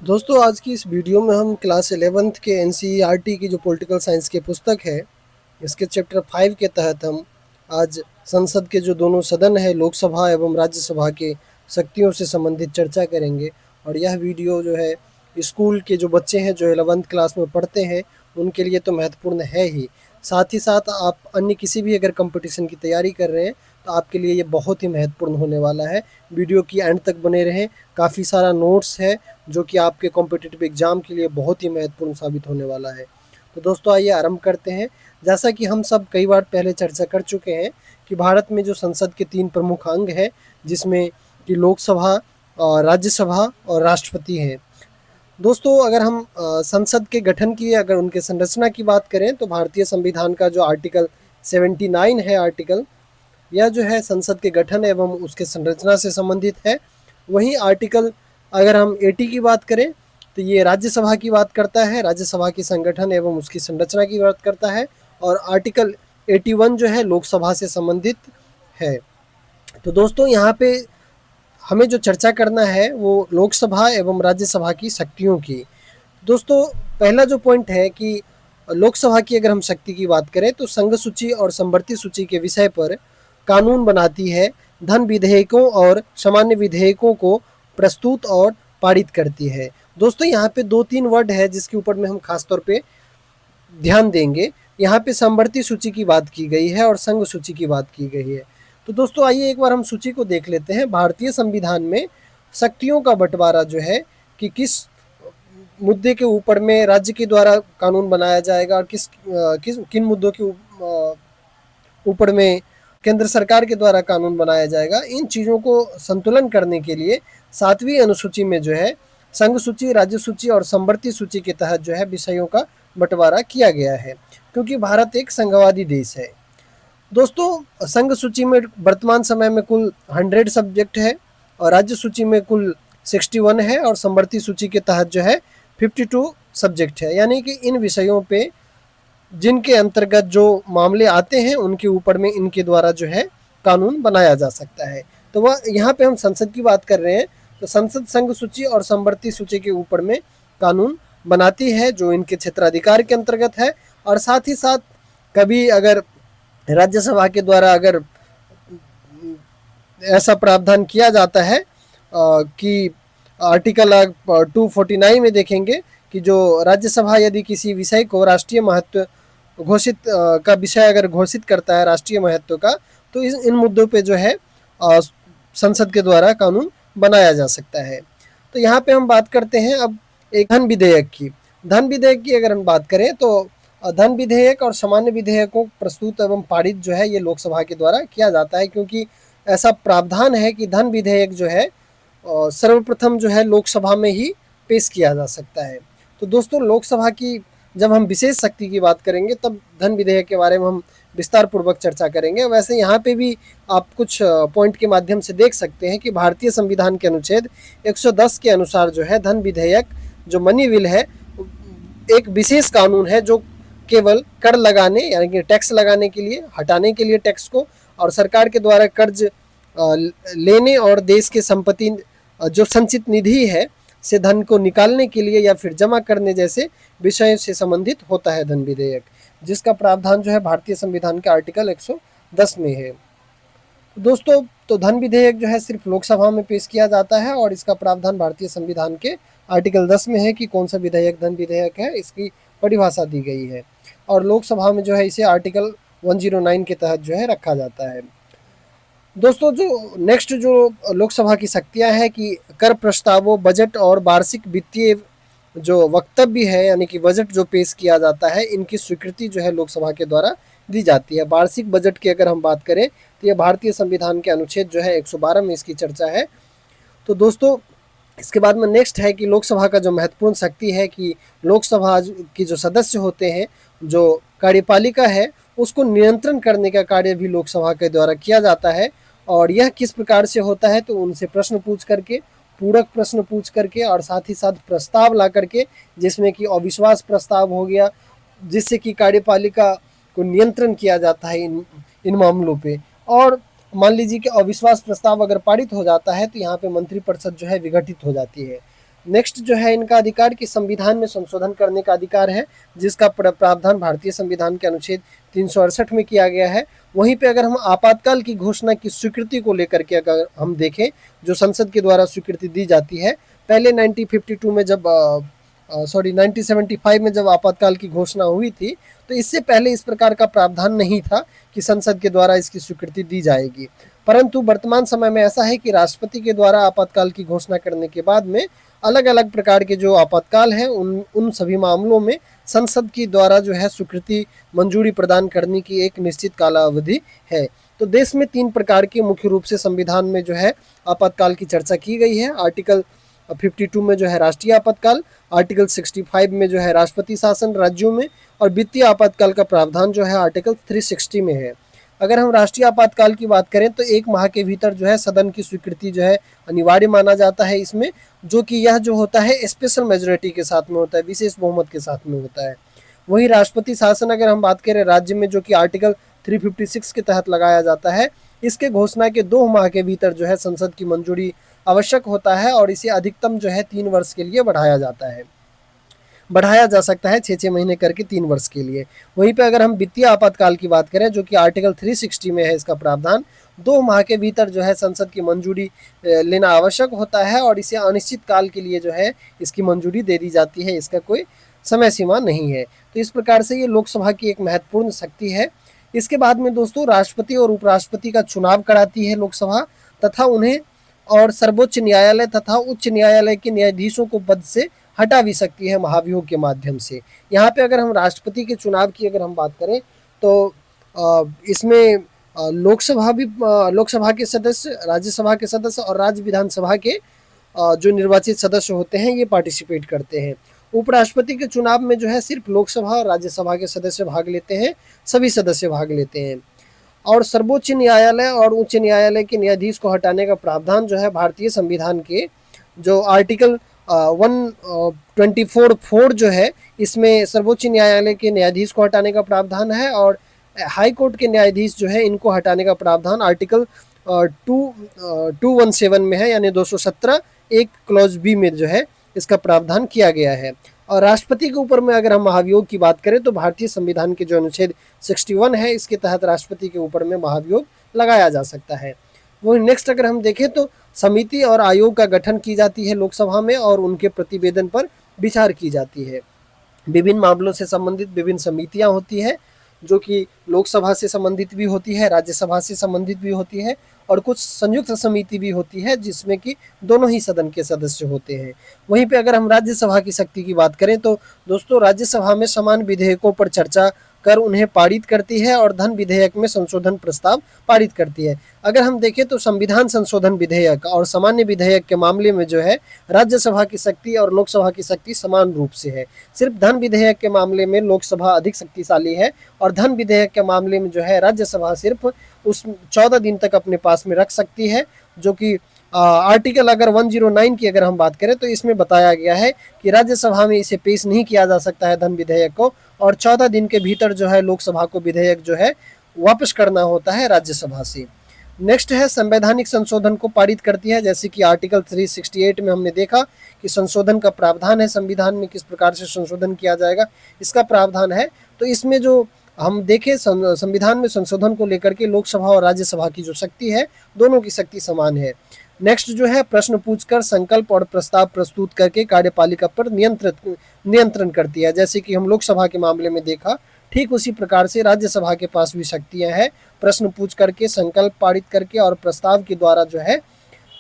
दोस्तों आज की इस वीडियो में हम क्लास 11th के एनसीईआरटी की जो पॉलिटिकल साइंस की पुस्तक है इसके चैप्टर 5 के तहत हम आज संसद के जो दोनों सदन है लोकसभा एवं राज्यसभा के शक्तियों से संबंधित चर्चा करेंगे। और यह वीडियो जो है स्कूल के जो बच्चे हैं जो 11th क्लास में पढ़ते हैं उनके लिए तो महत्वपूर्ण है ही, साथ ही साथ आप अन्य किसी भी अगर कंपटीशन की तैयारी कर रहे हैं तो आपके लिए ये बहुत ही महत्वपूर्ण होने वाला है। वीडियो की एंड तक बने रहें, काफ़ी सारा नोट्स है जो कि आपके कॉम्पिटिटिव एग्ज़ाम के लिए बहुत ही महत्वपूर्ण साबित होने वाला है। तो दोस्तों आइए आरंभ करते हैं। जैसा कि हम सब कई बार पहले चर्चा कर चुके हैं कि भारत में जो संसद के 3 प्रमुख अंग हैं जिसमें कि लोकसभा, राज्यसभा और राष्ट्रपति हैं। दोस्तों अगर हम संसद के गठन की अगर उनके संरचना की बात करें तो भारतीय संविधान का जो आर्टिकल 79 है आर्टिकल, यह जो है संसद के गठन एवं उसके संरचना से संबंधित है। वहीं आर्टिकल अगर हम 80 की बात करें तो ये राज्यसभा की बात करता है, राज्यसभा के संगठन एवं उसकी संरचना की बात करता है। और आर्टिकल 81 जो है लोकसभा से संबंधित है। तो दोस्तों यहाँ पे हमें जो चर्चा करना है वो लोकसभा एवं राज्यसभा की शक्तियों की। दोस्तों पहला जो पॉइंट है कि लोकसभा की अगर हम शक्ति की बात करें तो संघ सूची और समवर्ती सूची के विषय पर कानून बनाती है, धन विधेयकों और सामान्य विधेयकों को प्रस्तुत और पारित करती है। दोस्तों यहाँ पे 2-3 वर्ड है जिसके ऊपर में हम खास तौर पे ध्यान देंगे। यहाँ पे समवर्ती सूची की बात की गई है और संघ सूची की बात की गई है। तो दोस्तों आइए एक बार हम सूची को देख लेते हैं। भारतीय संविधान में शक्तियों का बंटवारा जो है कि किस मुद्दे के ऊपर में राज्य के द्वारा कानून बनाया जाएगा और किन मुद्दों के ऊपर में केंद्र सरकार के द्वारा कानून बनाया जाएगा, इन चीज़ों को संतुलन करने के लिए 7वीं अनुसूची में जो है संघ सूची, राज्य सूची और समवर्ती सूची के तहत जो है विषयों का बंटवारा किया गया है, क्योंकि भारत एक संघवादी देश है। दोस्तों संघ सूची में वर्तमान समय में कुल 100 सब्जेक्ट है और राज्य सूची में कुल 61 है और समवर्ती सूची के तहत जो है 52 सब्जेक्ट है। यानी कि इन विषयों पे जिनके अंतर्गत जो मामले आते हैं उनके ऊपर में इनके द्वारा जो है कानून बनाया जा सकता है। तो वह यहाँ पे हम संसद की बात कर रहे हैं तो संसद संघ सूची और समवर्ती सूची के ऊपर में कानून बनाती है जो इनके क्षेत्राधिकार के अंतर्गत है। और साथ ही साथ कभी अगर राज्यसभा के द्वारा अगर ऐसा प्रावधान किया जाता है कि आर्टिकल 249 में देखेंगे कि जो राज्यसभा यदि किसी विषय को राष्ट्रीय महत्व घोषित का विषय अगर घोषित करता है राष्ट्रीय महत्व का, तो इन मुद्दों पे जो है संसद के द्वारा कानून बनाया जा सकता है। तो यहाँ पे हम बात करते हैं अब एक धन विधेयक की। धन विधेयक की अगर हम बात करें तो धन विधेयक और सामान्य विधेयकों प्रस्तुत एवं पारित जो है ये लोकसभा के द्वारा किया जाता है, क्योंकि ऐसा प्रावधान है कि धन विधेयक जो है सर्वप्रथम जो है लोकसभा में ही पेश किया जा सकता है। तो दोस्तों लोकसभा की जब हम विशेष शक्ति की बात करेंगे तब धन विधेयक के बारे में हम विस्तार पूर्वक चर्चा करेंगे। वैसे यहाँ पे भी आप कुछ पॉइंट के माध्यम से देख सकते हैं कि भारतीय संविधान के अनुच्छेद 110 के अनुसार जो है धन विधेयक जो मनी बिल है एक विशेष कानून है जो केवल कर लगाने यानी कि टैक्स लगाने के लिए, हटाने के लिए टैक्स को, और सरकार के द्वारा कर्ज लेने और देश के संपत्ति जो संचित निधि है से धन को निकालने के लिए या फिर जमा करने जैसे विषयों से संबंधित होता है धन विधेयक, जिसका प्रावधान जो है भारतीय संविधान के आर्टिकल 110 में है। दोस्तों तो धन विधेयक जो है सिर्फ लोकसभा में पेश किया जाता है और इसका प्रावधान भारतीय संविधान के आर्टिकल 10 में है कि कौन सा विधेयक धन विधेयक है, इसकी परिभाषा दी गई है। और लोकसभा में जो है इसे आर्टिकल 109 के तहत जो है रखा जाता है। दोस्तों जो नेक्स्ट जो लोकसभा की शक्तियां हैं कि कर प्रस्तावों, बजट और वार्षिक वित्तीय जो वक्तव्य है यानी कि बजट जो पेश किया जाता है इनकी स्वीकृति जो है लोकसभा के द्वारा दी जाती है। वार्षिक बजट की अगर हम बात करें तो ये भारतीय संविधान के अनुच्छेद जो है 112 में इसकी चर्चा है। तो दोस्तों इसके बाद में नेक्स्ट है कि लोकसभा का जो महत्वपूर्ण शक्ति है कि लोकसभा की जो सदस्य होते हैं, जो कार्यपालिका है उसको नियंत्रण करने का कार्य भी लोकसभा के द्वारा किया जाता है। और यह किस प्रकार से होता है तो उनसे प्रश्न पूछ करके, पूरक प्रश्न पूछ करके और साथ ही साथ प्रस्ताव ला करके, जिसमें कि अविश्वास प्रस्ताव हो गया, जिससे कि कार्यपालिका को नियंत्रण किया जाता है इन मामलों पे। और मान लीजिए कि अविश्वास प्रस्ताव अगर पारित हो जाता है तो यहाँ पे मंत्रिपरिषद जो है विघटित हो जाती है। नेक्स्ट जो है इनका अधिकार कि संविधान में संशोधन करने का अधिकार है, जिसका प्रावधान भारतीय संविधान के अनुच्छेद 368 में किया गया है। वहीं पे अगर हम आपातकाल की घोषणा की स्वीकृति को लेकर के अगर हम देखें, जो संसद के द्वारा स्वीकृति दी जाती है, पहले 1952 में जब 1975 में जब आपातकाल की घोषणा हुई थी, तो इससे पहले इस प्रकार का प्रावधान नहीं था कि संसद के द्वारा इसकी स्वीकृति दी जाएगी। परंतु वर्तमान समय में ऐसा है कि राष्ट्रपति के द्वारा आपातकाल की घोषणा करने के बाद में अलग अलग प्रकार के जो आपातकाल हैं उन सभी मामलों में संसद की द्वारा जो है स्वीकृति मंजूरी प्रदान करने की एक निश्चित कालावधि है। तो देश में 3 प्रकार के मुख्य रूप से संविधान में जो है आपातकाल की चर्चा की गई है। आर्टिकल 52 में जो है राष्ट्रीय आपातकाल, आर्टिकल 65 में जो है राष्ट्रपति शासन राज्यों में, और वित्तीय आपातकाल का प्रावधान जो है आर्टिकल 360 में है। अगर हम राष्ट्रीय आपातकाल की बात करें तो 1 माह के भीतर जो है सदन की स्वीकृति जो है अनिवार्य माना जाता है इसमें, जो कि यह जो होता है स्पेशल मेजोरिटी के साथ में होता है, विशेष बहुमत के साथ में होता है। वहीं राष्ट्रपति शासन अगर हम बात करें राज्य में, जो कि आर्टिकल 356 के तहत लगाया जाता है, इसके घोषणा के 2 माह के भीतर जो है संसद की मंजूरी आवश्यक होता है और इसे अधिकतम जो है 3 वर्ष के लिए बढ़ाया जा सकता है 6-6 महीने करके 3 वर्ष के लिए। वहीं पे अगर हम वित्तीय आपातकाल की बात करें, जो कि आर्टिकल 360 में है इसका प्रावधान, 2 माह के भीतर जो है संसद की मंजूरी लेना आवश्यक होता है और इसे अनिश्चित काल के लिए जो है इसकी मंजूरी दे दी जाती है, इसका कोई समय सीमा नहीं है। तो इस प्रकार से ये लोकसभा की एक महत्वपूर्ण शक्ति है। इसके बाद में दोस्तों राष्ट्रपति और उपराष्ट्रपति का चुनाव कराती है लोकसभा, तथा उन्हें और सर्वोच्च न्यायालय तथा उच्च न्यायालय के न्यायाधीशों को पद से हटा भी सकती है महाभियोग के माध्यम से। यहाँ पे अगर हम राष्ट्रपति के चुनाव की अगर हम बात करें तो इसमें लोकसभा के सदस्य, राज्यसभा के सदस्य और राज्य विधानसभा के जो निर्वाचित सदस्य होते हैं ये पार्टिसिपेट करते हैं। उपराष्ट्रपति के चुनाव में जो है सिर्फ लोकसभा और राज्यसभा के सदस्य भाग लेते हैं, सभी सदस्य भाग लेते हैं। और सर्वोच्च न्यायालय और उच्च न्यायालय के न्यायाधीश को हटाने का प्रावधान जो है भारतीय संविधान के जो आर्टिकल 124(4) जो है, इसमें सर्वोच्च न्यायालय के न्यायाधीश को हटाने का प्रावधान है और हाई कोर्ट के न्यायाधीश जो है इनको हटाने का प्रावधान आर्टिकल 217 में है, यानी 217 एक क्लॉज बी में जो है इसका प्रावधान किया गया है। और राष्ट्रपति के ऊपर में अगर हम महाभियोग की बात करें तो भारतीय संविधान के जो अनुच्छेद 61 है इसके तहत राष्ट्रपति के ऊपर में महाभियोग लगाया जा सकता है। वही नेक्स्ट अगर हम देखें तो समिति और आयोग का गठन की जाती है लोकसभा में और उनके प्रतिवेदन पर विचार की जाती है। विभिन्न मामलों से संबंधित विभिन्न समितियां होती है, जो कि लोकसभा से संबंधित भी होती है, राज्यसभा से संबंधित भी होती है, और कुछ संयुक्त समिति भी होती है जिसमें कि दोनों ही सदन के सदस्य होते हैं। वहीं पे अगर हम राज्यसभा की शक्ति की बात करें तो दोस्तों राज्यसभा में समान विधेयकों पर चर्चा कर उन्हें पारित करती है और धन विधेयक में संशोधन प्रस्ताव पारित करती है। अगर हम देखें तो संविधान संशोधन विधेयक और सामान्य विधेयक के मामले में जो है राज्यसभा की शक्ति और लोकसभा की शक्ति समान रूप से है। सिर्फ धन विधेयक के मामले में लोकसभा अधिक शक्तिशाली है और धन विधेयक के मामले में जो है राज्यसभा सिर्फ उस 14 दिन तक अपने पास में रख सकती है, जो कि आर्टिकल अगर 109 की अगर हम बात करें तो इसमें बताया गया है कि राज्यसभा में इसे पेश नहीं किया जा सकता है धन विधेयक को, और 14 दिन के भीतर जो है लोकसभा को विधेयक जो है वापस करना होता है राज्यसभा से। नेक्स्ट है संवैधानिक संशोधन को पारित करती है, जैसे कि आर्टिकल 368 में हमने देखा कि संशोधन का प्रावधान है, संविधान में किस प्रकार से संशोधन किया जाएगा इसका प्रावधान है। तो इसमें जो हम देखें संविधान में संशोधन को लेकर के लोकसभा और राज्यसभा की जो शक्ति है दोनों की शक्ति समान है। नेक्स्ट जो है प्रश्न पूछकर संकल्प और प्रस्ताव प्रस्तुत करके कार्यपालिका पर नियंत्रण करती है, जैसे कि हम लोकसभा के मामले में देखा, ठीक उसी प्रकार से राज्यसभा के पास भी शक्तियां हैं, प्रश्न पूछ करके संकल्प पारित करके और प्रस्ताव के द्वारा जो है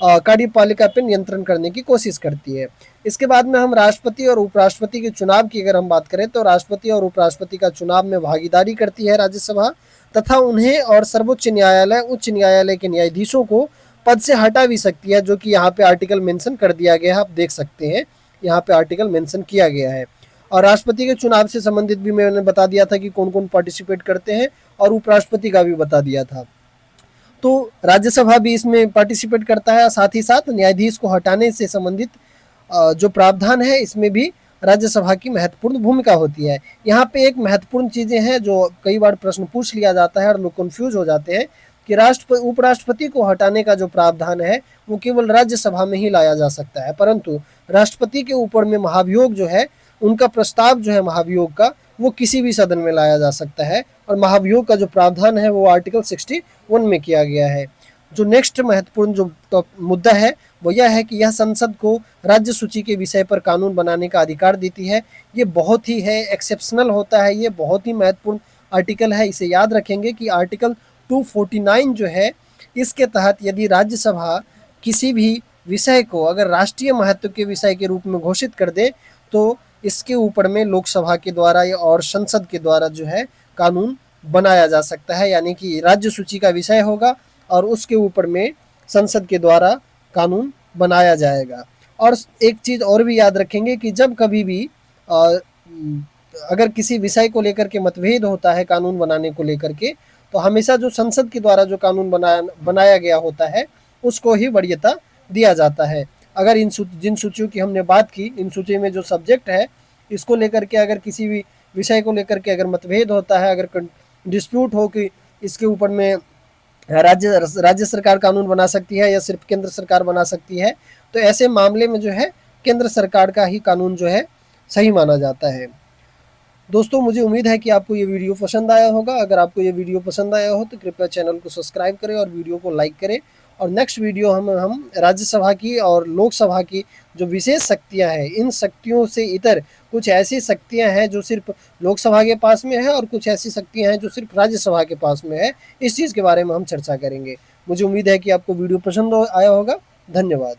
कार्यपालिका पर नियंत्रण करने की कोशिश करती है। इसके बाद में हम राष्ट्रपति और उपराष्ट्रपति के चुनाव की अगर हम बात करें तो राष्ट्रपति और उपराष्ट्रपति का चुनाव में भागीदारी करती है राज्यसभा, तथा उन्हें और सर्वोच्च न्यायालय उच्च न्यायालय के न्यायाधीशों को पद से हटा भी सकती है, जो कि यहाँ पे आर्टिकल मेंशन कर दिया गया है, आप देख सकते हैं यहाँ पे आर्टिकल मेंशन किया गया है। और राष्ट्रपति के चुनाव से संबंधित भी मैंने बता दिया था कि कौन कौन पार्टिसिपेट करते हैं, और उपराष्ट्रपति का भी बता दिया था। तो राज्यसभा भी इसमें पार्टिसिपेट करता है, साथ ही साथ न्यायाधीश को हटाने से संबंधित जो प्रावधान है इसमें भी राज्यसभा की महत्वपूर्ण भूमिका होती है। यहाँ पे एक महत्वपूर्ण चीज़ें हैं जो कई बार प्रश्न पूछ लिया जाता है और लोग कंफ्यूज हो जाते हैं, कि उपराष्ट्रपति को हटाने का जो प्रावधान है वो केवल राज्यसभा में ही लाया जा सकता है, परंतु राष्ट्रपति के ऊपर में महाभियोग जो है, उनका प्रस्ताव जो है महाभियोग का, वो किसी भी सदन में लाया जा सकता है। और महाभियोग का जो प्रावधान है वो आर्टिकल 61 में किया गया है। जो नेक्स्ट महत्वपूर्ण जो मुद्दा है वो यह है कि यह संसद को राज्य सूची के विषय पर कानून बनाने का अधिकार देती है। ये बहुत ही है एक्सेप्शनल होता है, ये बहुत ही महत्वपूर्ण आर्टिकल है। इसे याद रखेंगे कि आर्टिकल 249 जो है, इसके तहत यदि राज्यसभा किसी भी विषय को अगर राष्ट्रीय महत्व के विषय के रूप में घोषित कर दे तो इसके ऊपर में लोकसभा के द्वारा और संसद के द्वारा जो है कानून बनाया जा सकता है, यानी कि राज्य सूची का विषय होगा और उसके ऊपर में संसद के द्वारा कानून बनाया जाएगा। और एक चीज़ और भी याद रखेंगे कि जब कभी भी अगर किसी विषय को लेकर के मतभेद होता है कानून बनाने को लेकर के, तो हमेशा जो संसद के द्वारा जो कानून बनाया गया होता है उसको ही वरीयता दिया जाता है। अगर जिन सूचियों की हमने बात की, इन सूची में जो सब्जेक्ट है इसको लेकर के अगर किसी भी विषय को लेकर के अगर मतभेद होता है, अगर डिस्प्यूट हो कि इसके ऊपर में राज्य सरकार कानून बना सकती है या सिर्फ केंद्र सरकार बना सकती है, तो ऐसे मामले में जो है केंद्र सरकार का ही कानून जो है सही माना जाता है। दोस्तों, मुझे उम्मीद है कि आपको ये वीडियो पसंद आया होगा। अगर आपको ये वीडियो पसंद आया हो तो कृपया चैनल को सब्सक्राइब करें और वीडियो को लाइक करें। और नेक्स्ट वीडियो हम राज्यसभा की और लोकसभा की जो विशेष शक्तियां हैं, इन शक्तियों से इतर कुछ ऐसी शक्तियां हैं जो सिर्फ लोकसभा के पास में है और कुछ ऐसी शक्तियां हैं जो सिर्फ राज्यसभा के पास में है, इस चीज़ के बारे में हम चर्चा करेंगे। मुझे उम्मीद है कि आपको वीडियो पसंद आया होगा। धन्यवाद।